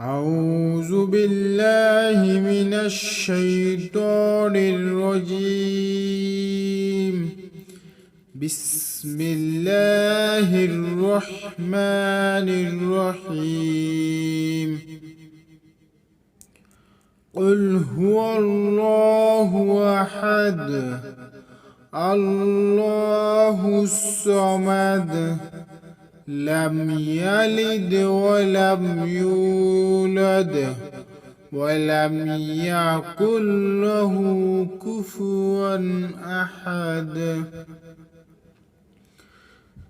أعوذ بالله من الشيطان الرجيم. بسم الله الرحمن الرحيم. قل هو الله أحد الله الصمد لم يلد ولم يولد ولم يكن له كفوا أحد.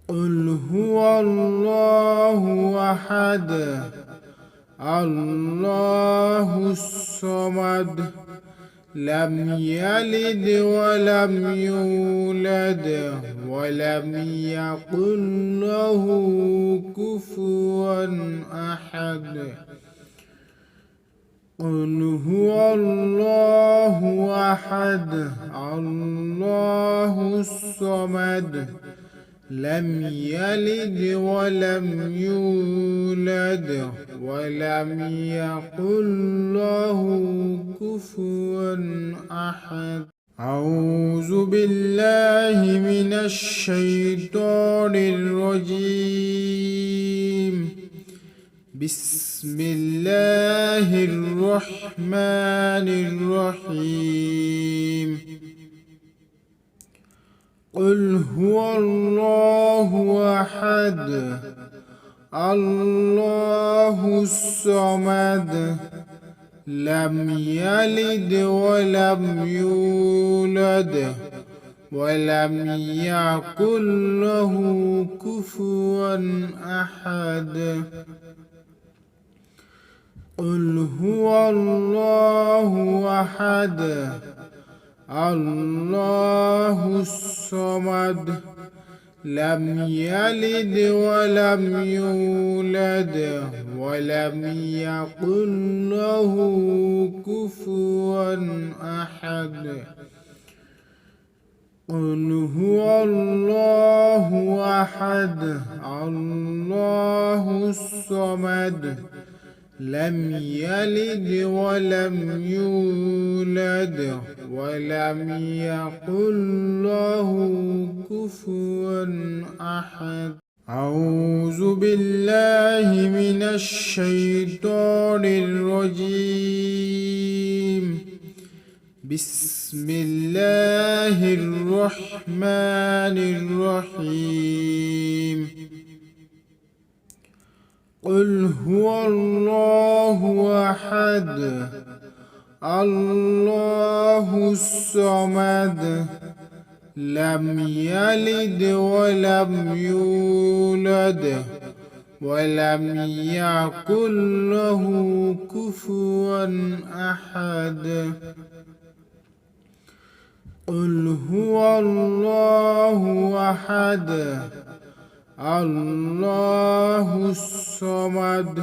قل هو الله أحد الله الصمد لم يلد ولم يولد ولم يكن له كفوا أحد. قل هو الله أحد الله الصمد لم يلد ولم يولد ولم يكن له كفوا أحد. أعوذ بالله من الشيطان الرجيم. بسم الله الرحمن الرحيم. قل هو الله أحد الله الصمد لم يلد ولم يولد ولم يكن له كفوا أحد. قل هو الله أحد الله الصمد لم يلد ولم يولد ولم يكن له كفوا أحد. قل هو الله أحد الله الصمد لم يلد ولم يولد ولم يكن له كفوا أحد. أعوذ بالله من الشيطان الرجيم. بسم الله الرحمن الرحيم. قل هو الله أحد الله الصمد لم يلد ولم يولد ولم يكن له كفوا أحد. قل هو الله أحد الله الصمد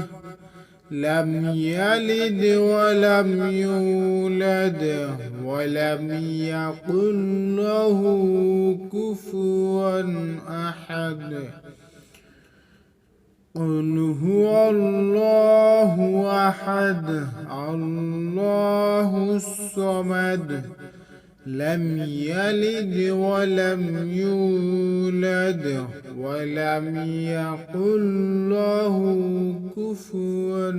لم يلد ولم يولد ولم يكن له كفوا أحد. قل هو الله أحد الله الصمد لم يلد ولم يولد ولم يكن له كفوا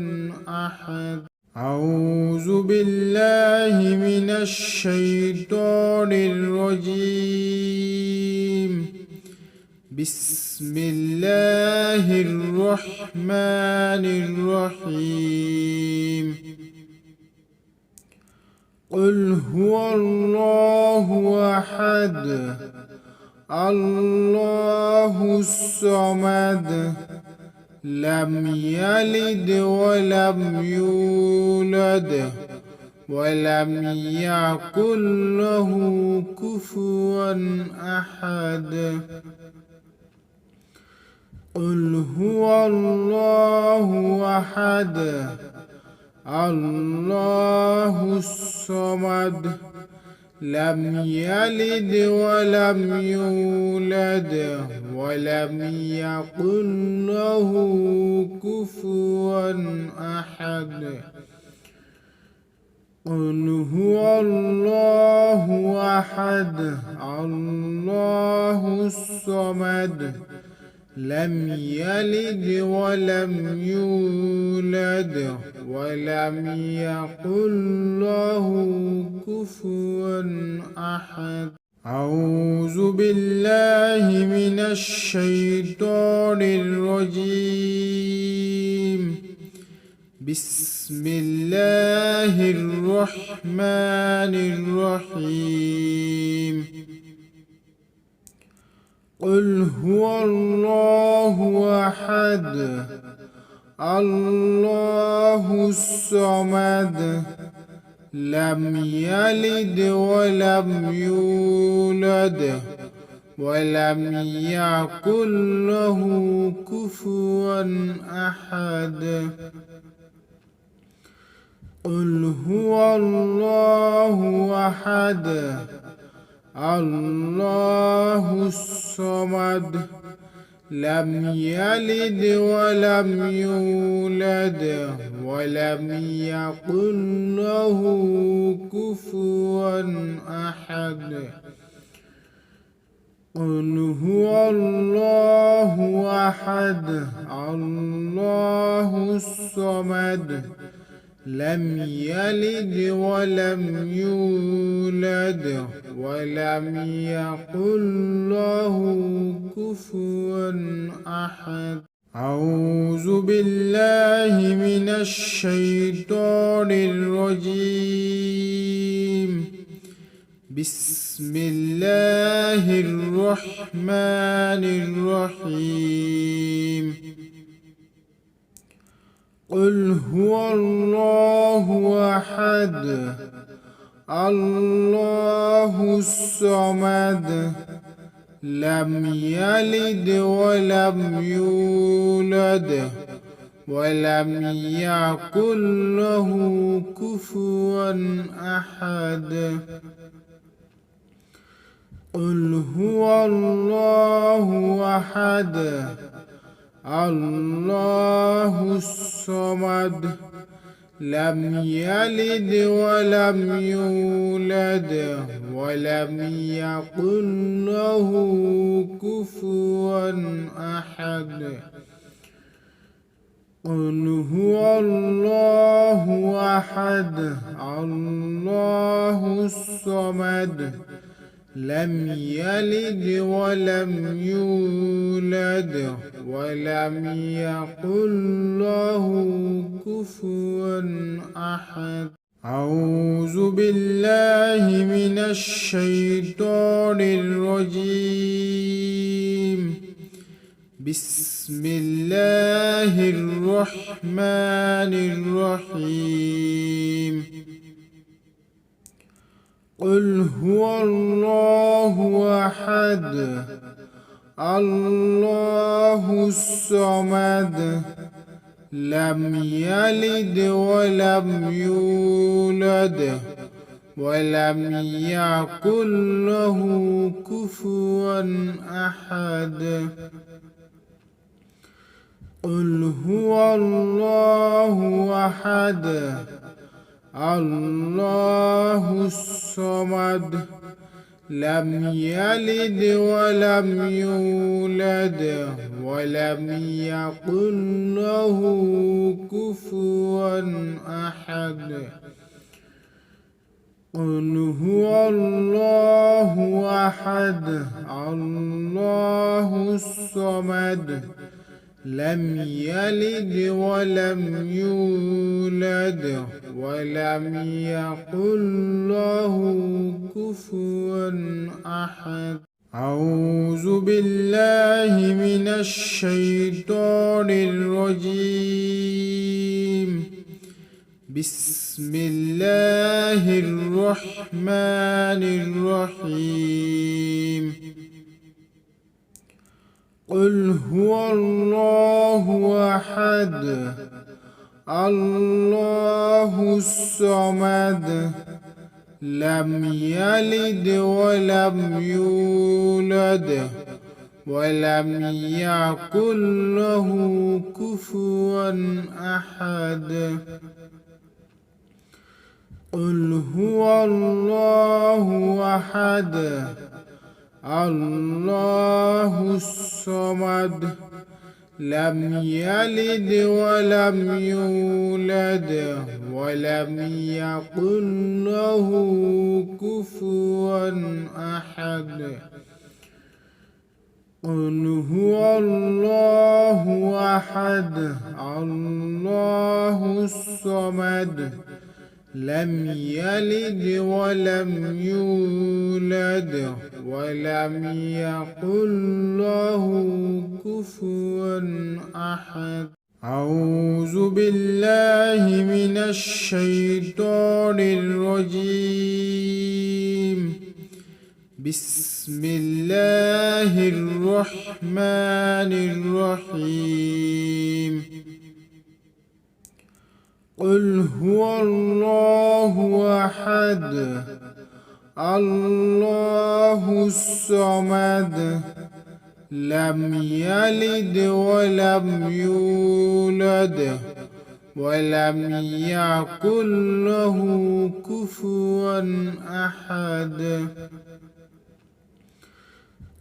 أحد. أعوذ بالله من الشيطان الرجيم. بسم الله الرحمن الرحيم. قل هو الله أحد الله الصمد لم يلد ولم يولد ولم يكن له كفوا أحد. قل هو الله أحد الله الصمد لم يلد ولم يولد ولم يكن له كفوا أحد. قل هو الله أحد الله الصمد لم يلد ولم يولد ولم يكن له كفوا أحد. أعوذ بالله من الشيطان الرجيم. بسم الله الرحمن الرحيم. قل هو الله أحد الله الصمد لم يلد ولم يولد ولم يكن له كفوا أحد. قل هو الله أحد الله الصمد لم يلد ولم يولد ولم يكن له كفوا أحد. قل هو الله أحد الله الصمد لم يلد ولم يولد ولم يكن له كفوا أحد. أعوذ بالله من الشيطان الرجيم. بسم الله الرحمن الرحيم. قل هو الله أحد الله الصمد لم يلد ولم يولد ولم يكن له كفوا أحد. قل هو الله أحد الله الصمد لم يلد ولم يولد ولم يكن له كفوا أحد. قل هو الله أحد الله الصمد لم يلد ولم يولد ولم يكن له كفوا أحد. أعوذ بالله من الشيطان الرجيم. بسم الله الرحمن الرحيم. قل هو الله أحد الله الصمد لم يلد ولم يولد ولم يكن له كفوا أحد. قل هو الله أحد الله الصمد لم يلد ولم يولد ولم يكن له كفوا أحد. قل هو الله أحد الله الصمد لم يلد ولم يولد ولم يكن له كفوا أحد. أعوذ بالله من الشيطان الرجيم. بسم الله الرحمن الرحيم. قل هو الله أحد الله الصمد لم يلد ولم يولد ولم يكن له كفوا أحد. قل هو الله أحد الله الصمد لم يلد ولم يولد ولم يكن له كفوا أحد. قل هو الله أحد الله الصمد لم يلد ولم يولد ولم يكن له كفوا أحد. أعوذ بالله من الشيطان الرجيم. بسم الله الرحمن الرحيم. قل هو الله أحد الله الصمد لم يلد ولم يولد ولم يكن له كفوا أحد.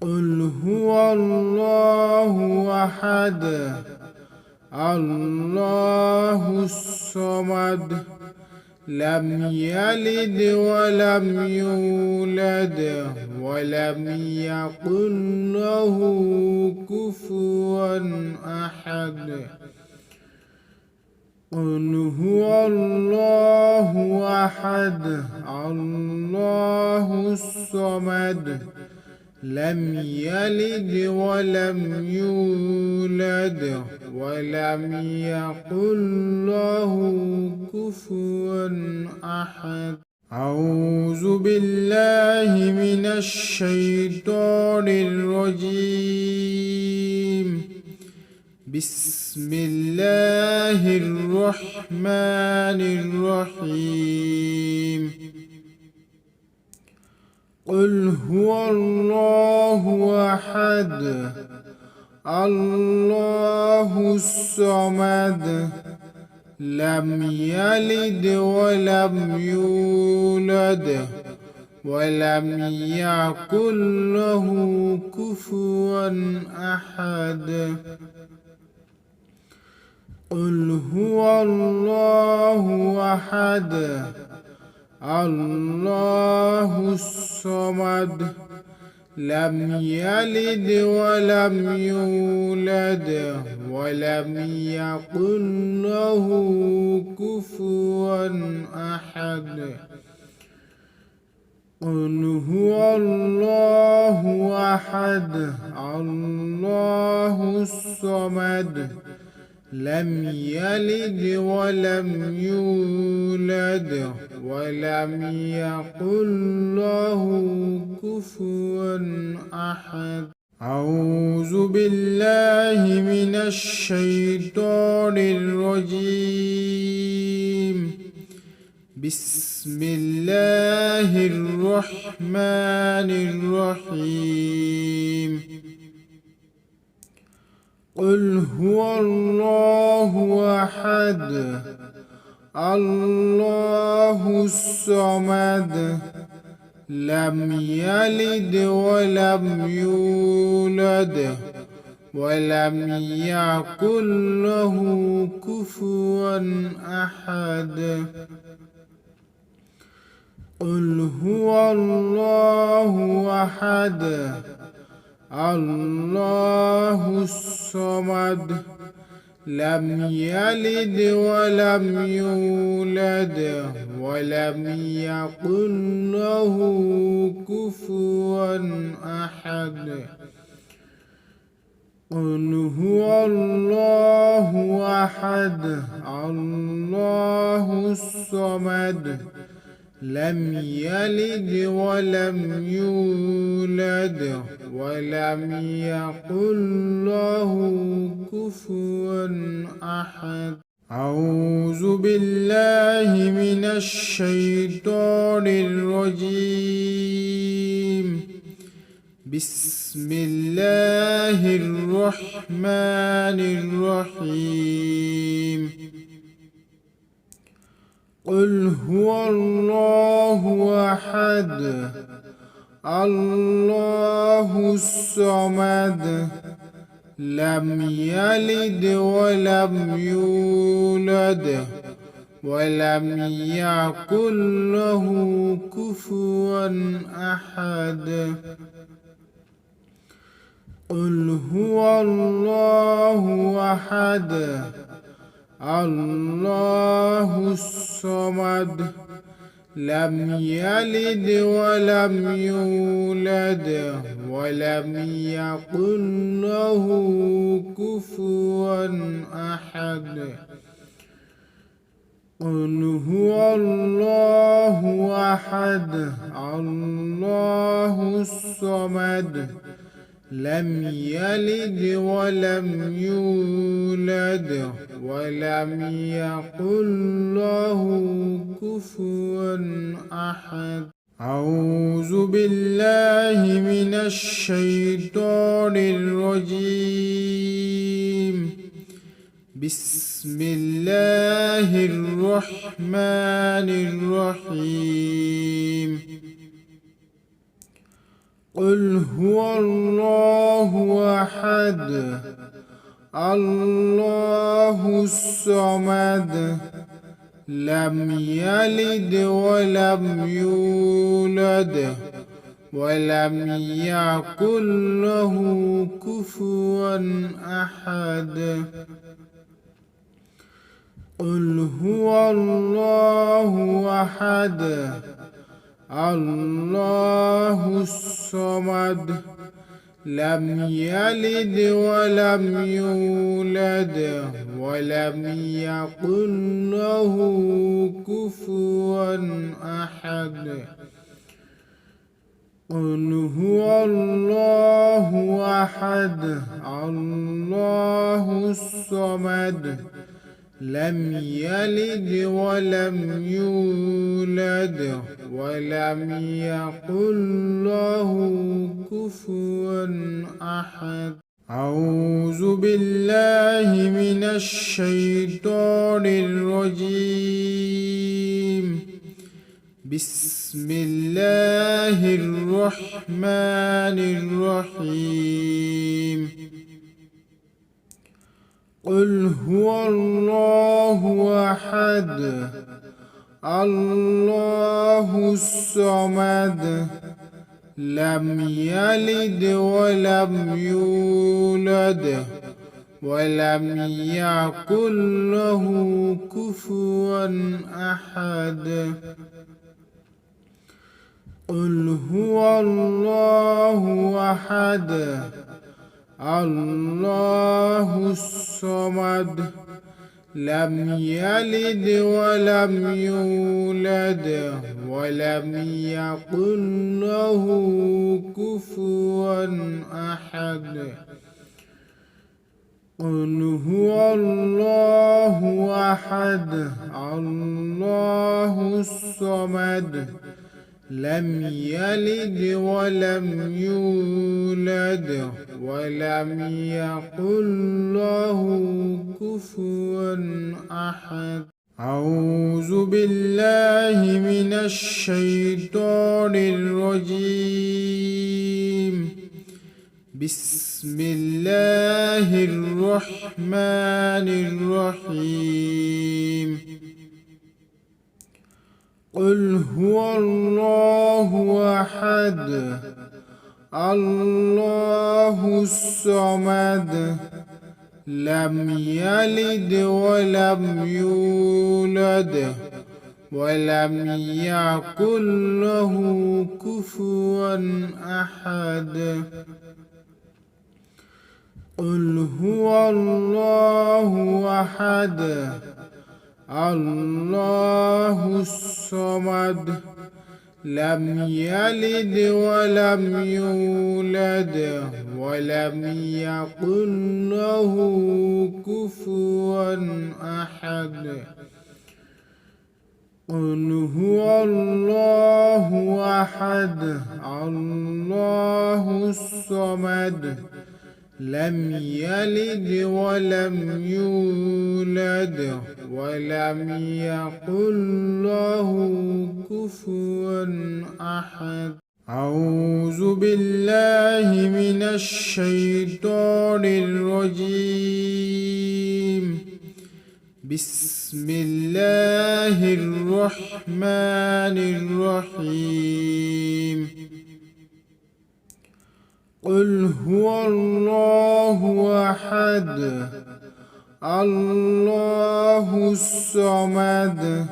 قل هو الله أحد الله الصمد لم يلد ولم يولد ولم يكن له كفوا أحد. قل هو الله أحد الله الصمد لم يلد ولم يولد ولم يكن له كفوا أحد. أعوذ بالله من الشيطان الرجيم. بسم الله الرحمن الرحيم. قل هو الله أحد الله الصمد لم يلد ولم يولد ولم يكن له كفوا أحد. قل هو الله أحد الله الصمد لم يلد ولم يولد ولم يكن له كفوا أحد. قل هو الله أحد الله الصمد لم يلد ولم يولد ولم يكن له كفوا أحد. أعوذ بالله من الشيطان الرجيم. بسم الله الرحمن الرحيم. قل هو الله أحد الله الصمد لم يلد ولم يولد ولم يكن له كفوا أحد. قل هو الله أحد الله الصمد لم يلد ولم يولد ولم يكن له كفوا أحد. قل هو الله أحد الله الصمد لم يلد ولم يولد ولم يكن له كفوا أحد. أعوذ بالله من الشيطان الرجيم. بسم الله الرحمن الرحيم. قل هو الله أحد الله الصمد لم يلد ولم يولد ولم يكن له كفوا أحد. قل هو الله أحد الله الصمد لم يلد ولم يولد ولم يكن له كفوا أحد. قل هو الله أحد الله الصمد لم يلد ولم يولد ولم يكن له كفوا أحد. أعوذ بالله من الشيطان الرجيم. بسم الله الرحمن الرحيم. قل هو الله أحد الله الصمد لم يلد ولم يولد ولم يكن له كفوا أحد. قل هو الله أحد الله الصمد لم يلد ولم يولد ولم يكن له كفوا أحد. قل هو الله أحد الله الصمد لم يلد ولم يولد ولم يكن له كفوا أحد. أعوذ بالله من الشيطان الرجيم. بسم الله الرحمن الرحيم. قل هو الله أحد الله الصمد لم يلد ولم يولد ولم يكن له كفوا أحد. قل هو الله أحد الله الصمد لم يلد ولم يولد ولم يكن له كفوا أحد. قل هو الله أحد الله الصمد لم يلد ولم يولد ولم يكن له كفوا أحد. أعوذ بالله من الشيطان الرجيم. بسم الله الرحمن الرحيم. قل هو الله أحد الله الصمد لم يلد ولم يولد ولم يكن له كفوا أحد. قل هو الله أحد الله الصمد لم يلد ولم يولد ولم يكن له كفوا أحد. قل هو الله أحد الله الصمد لم يلد ولم يولد ولم يكن له كفوا أحد. أعوذ بالله من الشيطان الرجيم. بسم الله الرحمن الرحيم. قل هو الله أحد الله الصمد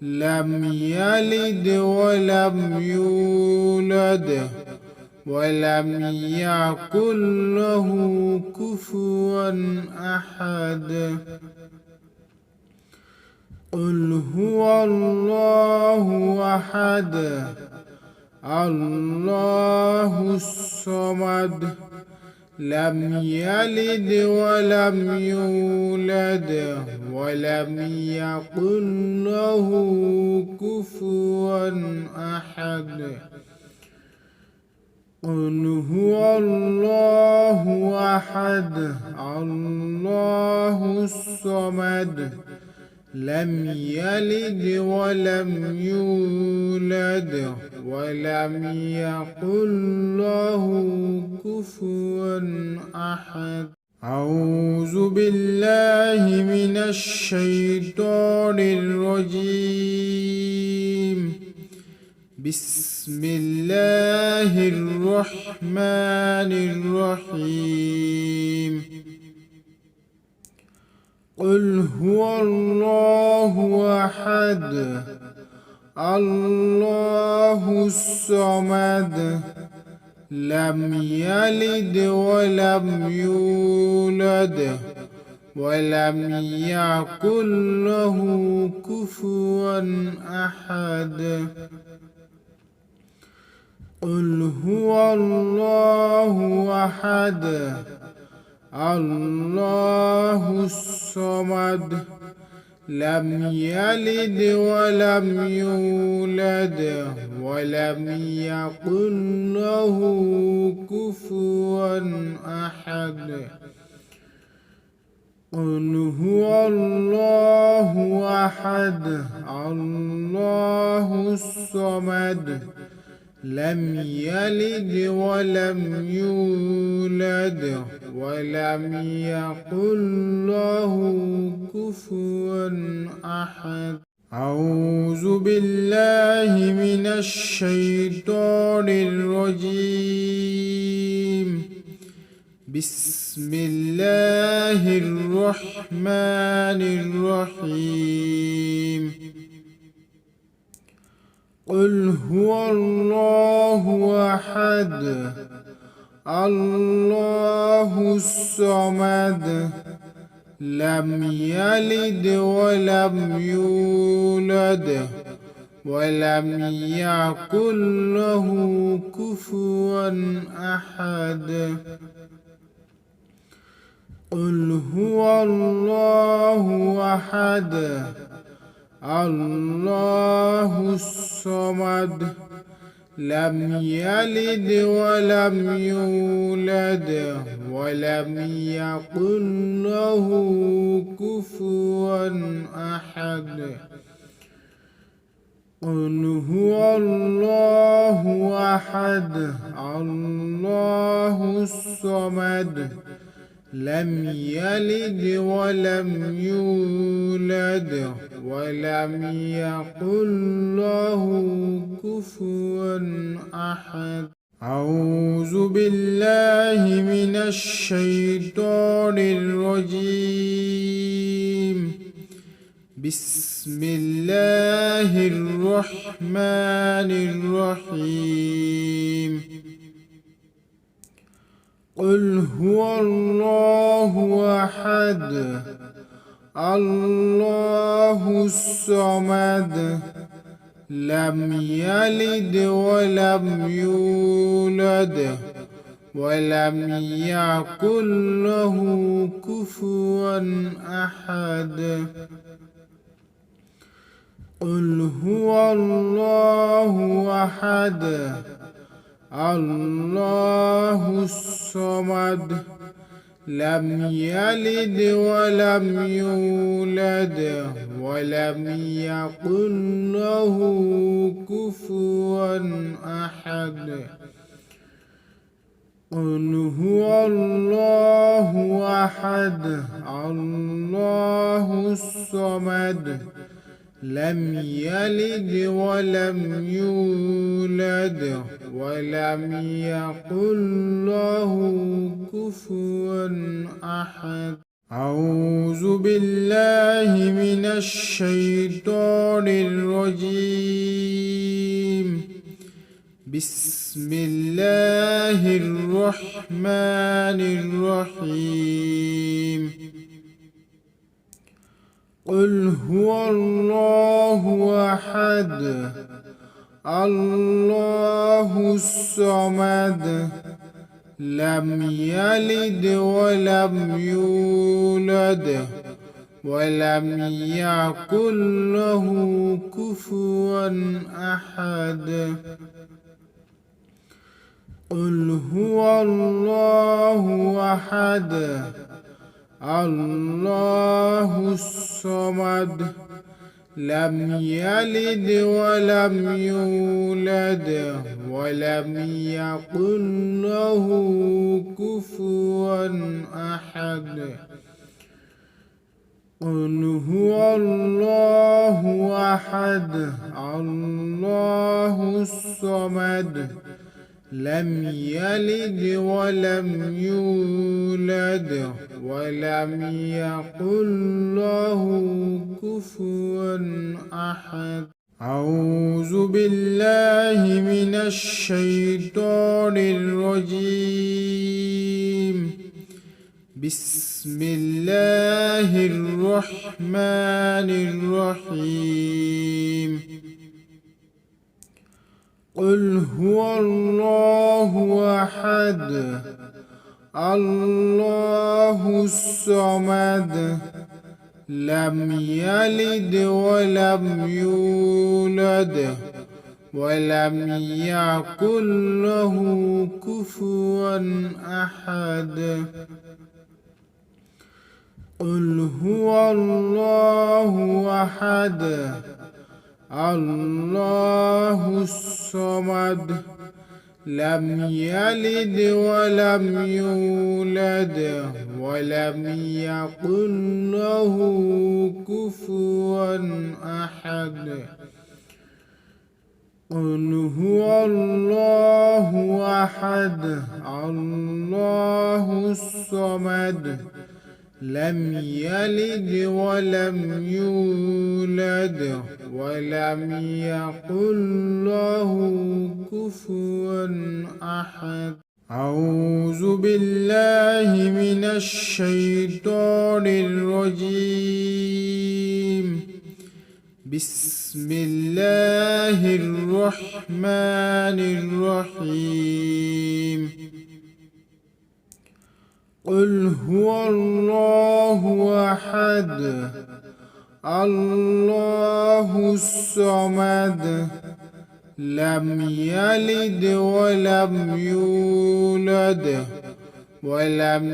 لم يلد ولم يولد ولم يكن له كفوا أحد. قل هو الله أحد الله الصمد لم يلد ولم يولد ولم يكن له كفوا أحد. قل هو الله أحد الله الصمد لم يلد ولم يولد ولم يكن له كفوا أحد. أعوذ بالله من الشيطان الرجيم. بسم الله الرحمن الرحيم. قل هو الله أحد الله الصمد لم يلد ولم يولد ولم يكن له كفوا أحد. قل هو الله أحد الله الصمد لم يلد ولم يولد ولم يكن له كفوا أحد. قل هو الله أحد الله الصمد لم يلد ولم يولد ولم يكن له كفوا أحد. أعوذ بالله من الشيطان الرجيم. بسم الله الرحمن الرحيم. قل هو الله أحد الله الصمد لم يلد ولم يولد ولم يكن له كفوا أحد. قل هو الله أحد الله الصمد لم يلد ولم يولد ولم يكن له كفوا أحد. قل هو الله أحد الله الصمد لم يلد ولم يولد ولم يكن له كفوا أحد. أعوذ بالله من الشيطان الرجيم. بسم الله الرحمن الرحيم. قل هو الله أحد الله الصمد لم يلد ولم يولد ولم يكن له كفوا أحد. قل هو الله أحد الله الصمد لم يلد ولم يولد ولم يكن له كفوا أحد. قل هو الله أحد الله الصمد لم يلد ولم يولد ولم يكن له كفوا أحد. أعوذ بالله من الشيطان الرجيم. بسم الله الرحمن الرحيم. قل هو الله أحد الله الصمد لم يلد ولم يولد ولم يكن له كفوا أحد. قل هو الله أحد الله الصمد لم يلد ولم يولد ولم يكن له كفوا أحد. قل هو الله أحد الله الصمد لم يلد ولم يولد ولم يكن له كفوا أحد. أعوذ بالله من الشيطان الرجيم. بسم الله الرحمن الرحيم. قل هو الله أحد الله الصمد لم يلد ولم يولد ولم يكن له كفوا أحد. قل هو الله أحد الله الصمد لم يلد ولم يولد ولم يكن له كفوا أحد. قل هو الله أحد الله الصمد لم يلد ولم يولد ولم يكن له كفوا أحد. أعوذ بالله من الشيطان الرجيم. بسم الله الرحمن الرحيم. قل هو الله أحد الله الصمد لم يلد ولم يولد ولم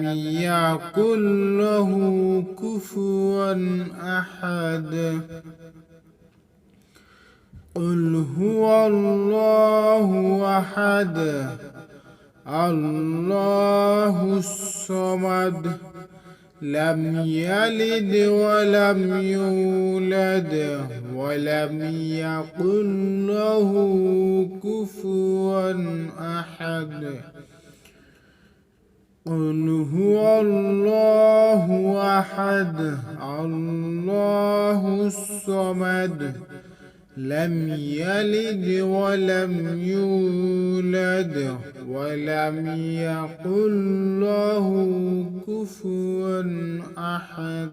يكن له كفوا أحد. قل هو الله أحد الله الصمد لم يلد ولم يولد ولم يكن له كفوا أحد. قل هو الله أحد الله الصمد لم يلد ولم يولد ولم يكن له كفوا أحد.